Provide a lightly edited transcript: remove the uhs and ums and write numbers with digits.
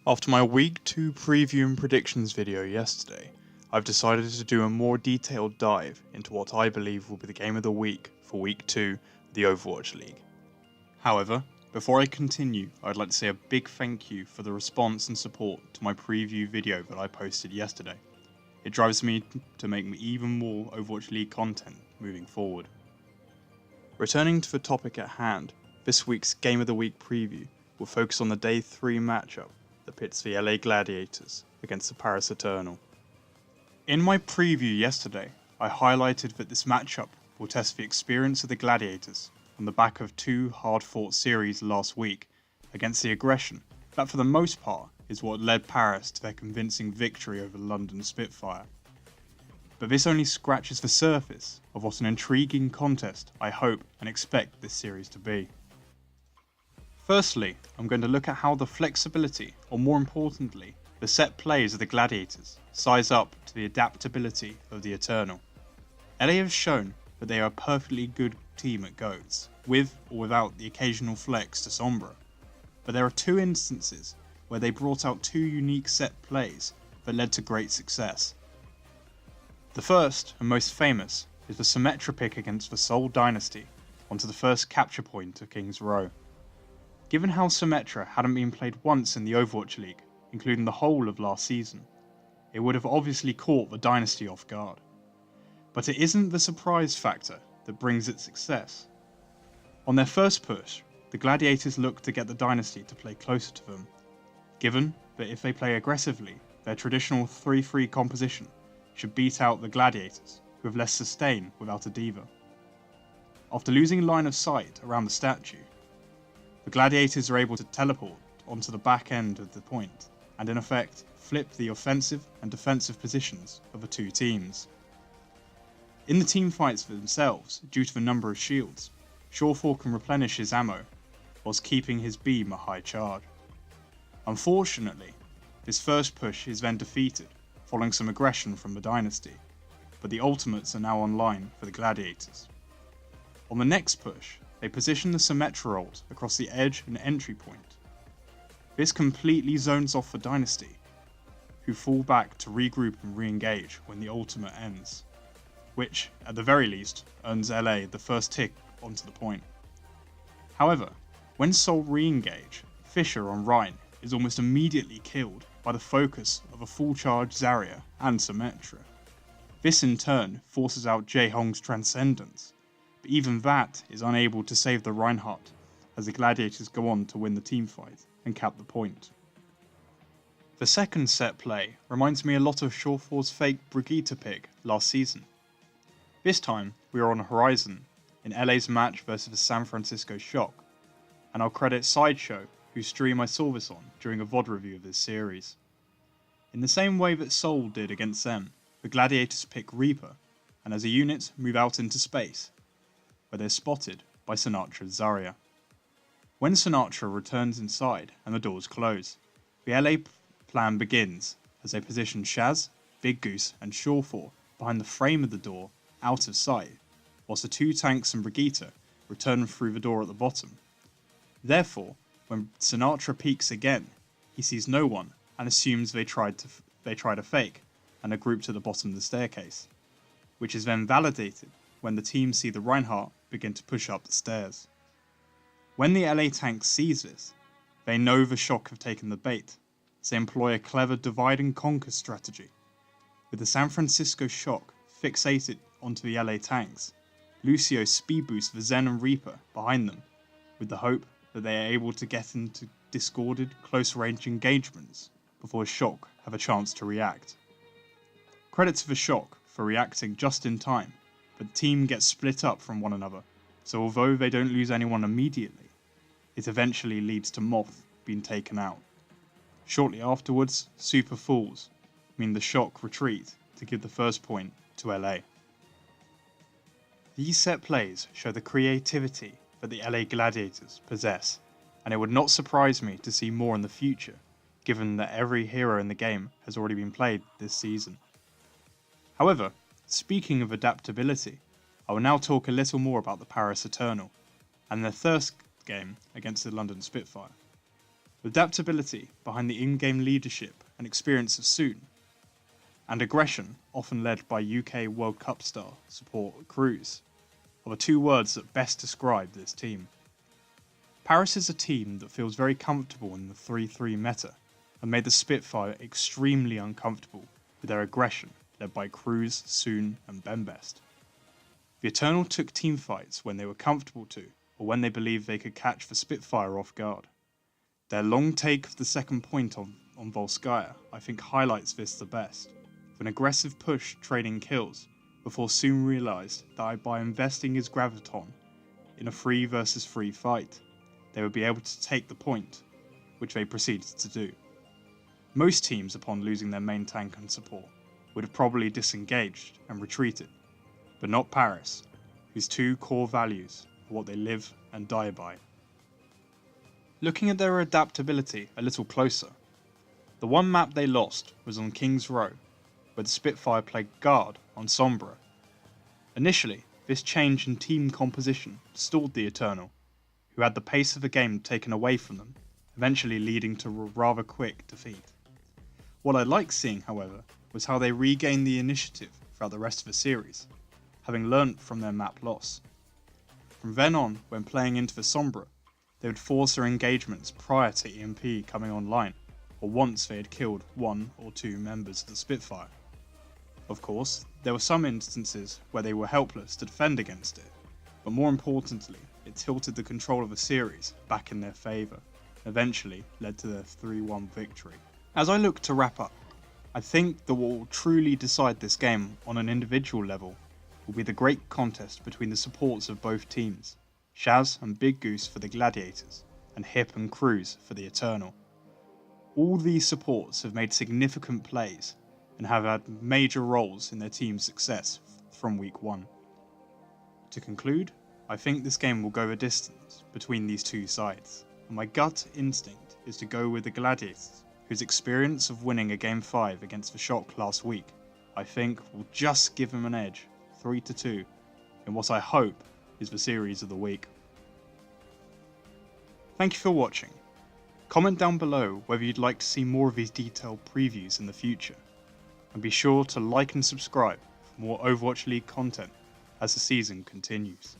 After my Week 2 preview and predictions video yesterday, I've decided to do a more detailed dive into what I believe will be the game of the week for Week 2 of the Overwatch League. However, before I continue, I'd like to say a big thank you for the response and support to my preview video that I posted yesterday. It drives me to make even more Overwatch League content moving forward. Returning to the topic at hand, this week's Game of the Week preview will focus on the Day 3 matchup that pits the LA Gladiators against the Paris Eternal. In my preview yesterday, I highlighted that this matchup will test the experience of the Gladiators on the back of two hard-fought series last week against the aggression that for the most part is what led Paris to their convincing victory over London Spitfire. But this only scratches the surface of what an intriguing contest I hope and expect this series to be. Firstly, I'm going to look at how the flexibility, or more importantly, the set plays of the Gladiators size up to the adaptability of the Eternal. LA have shown that they are a perfectly good team at goats, with or without the occasional flex to Sombra. But there are two instances where they brought out two unique set plays that led to great success. The first and most famous is the Symmetra pick against the Seoul Dynasty onto the first capture point of King's Row. Given how Symmetra hadn't been played once in the Overwatch League, including the whole of last season, it would have obviously caught the Dynasty off guard. But it isn't the surprise factor that brings its success. On their first push, the Gladiators looked to get the Dynasty to play closer to them, given that if they play aggressively, their traditional 3-3 composition should beat out the Gladiators, who have less sustain without a diva. After losing line of sight around the statue, the Gladiators are able to teleport onto the back end of the point, and in effect, flip the offensive and defensive positions of the two teams. In the teamfights themselves, due to the number of shields, Shawfall can replenish his ammo, whilst keeping his beam a high charge. Unfortunately, this first push is then defeated, following some aggression from the Dynasty, but the ultimates are now online for the Gladiators. On the next push, they position the Symmetra ult across the edge and entry point. This completely zones off the Dynasty, who fall back to regroup and re-engage when the ultimate ends, which, at the very least, earns LA the first tick onto the point. However, when Seoul re-engage, Fisher on Rhine is almost immediately killed by the focus of a full charge Zarya and Symmetra. This in turn forces out Jaehong's Transcendence, but even that is unable to save the Reinhardt as the Gladiators go on to win the teamfight and cap the point. The second set play reminds me a lot of Shawfall's fake Brigitte pick last season. This time we are on Horizon in LA's match versus the San Francisco Shock, and I'll credit Sideshow, whose stream I saw this on during a VOD review of this series. In the same way that Seoul did against them, the Gladiators pick Reaper, and as a unit move out into space, where they're spotted by Sinatra's Zarya. When Sinatra returns inside and the doors close, the LA plan begins as they position Shaz, Big Goose and Shawfall behind the frame of the door out of sight, whilst the two tanks and Brigitte return through the door at the bottom. Therefore, when Sinatra peeks again, he sees no one and assumes they tried a fake and are grouped at the bottom of the staircase, which is then validated when the team see the Reinhardt begin to push up the stairs. When the LA tank sees this, they know the Shock have taken the bait, so they employ a clever divide and conquer strategy. With the San Francisco Shock fixated onto the LA tanks, Lucio speed boosts the Zen and Reaper behind them, with the hope that they are able to get into discorded, close-range engagements before Shock have a chance to react. Credit to the Shock for reacting just in time, but the team gets split up from one another, so although they don't lose anyone immediately, it eventually leads to Moth being taken out. Shortly afterwards, Super Falls mean the Shock retreat to give the first point to LA. These set plays show the creativity that the LA Gladiators possess, and it would not surprise me to see more in the future, given that every hero in the game has already been played this season. However, speaking of adaptability, I will now talk a little more about the Paris Eternal, and their first game against the London Spitfire. adaptability behind the in-game leadership and experience of Soon, and aggression, often led by UK World Cup star support Cruz, are the two words that best describe this team. Paris is a team that feels very comfortable in the 3-3 meta, and made the Spitfire extremely uncomfortable with their aggression led by Cruz, Soon and Bembest. The Eternal took teamfights when they were comfortable to, or when they believed they could catch the Spitfire off guard. Their long take of the second point on Volskaya I think highlights this the best, with an aggressive push trading kills, before Soon realised that by investing his Graviton in a 3 versus 3 fight, they would be able to take the point, which they proceeded to do. Most teams, upon losing their main tank and support, would have probably disengaged and retreated, but not Paris, whose two core values are what they live and die by. Looking at their adaptability a little closer, the one map they lost was on King's Row, where the Spitfire played guard on Sombra. Initially, this change in team composition stalled the Eternal, who had the pace of the game taken away from them, eventually leading to a rather quick defeat. What I liked seeing, however, was how they regained the initiative throughout the rest of the series, having learnt from their map loss. From then on, when playing into the Sombra, they would force their engagements prior to EMP coming online, or once they had killed 1 or 2 members of the Spitfire. Of course, there were some instances where they were helpless to defend against it, but more importantly, it tilted the control of the series back in their favour, and eventually led to their 3-1 victory. As I look to wrap up, I think that what will truly decide this game on an individual level will be the great contest between the supports of both teams, Shaz and Big Goose for the Gladiators, and Hip and Cruz for the Eternal. All these supports have made significant plays and have had major roles in their team's success from week 1. To conclude, I think this game will go the distance between these two sides, and my gut instinct is to go with the Gladiators, whose experience of winning a Game 5 against the Shock last week, I think will just give them an edge, 3-2, in what I hope is the series of the week. Thank you for watching. Comment down below whether you'd like to see more of these detailed previews in the future, and be sure to like and subscribe for more Overwatch League content as the season continues.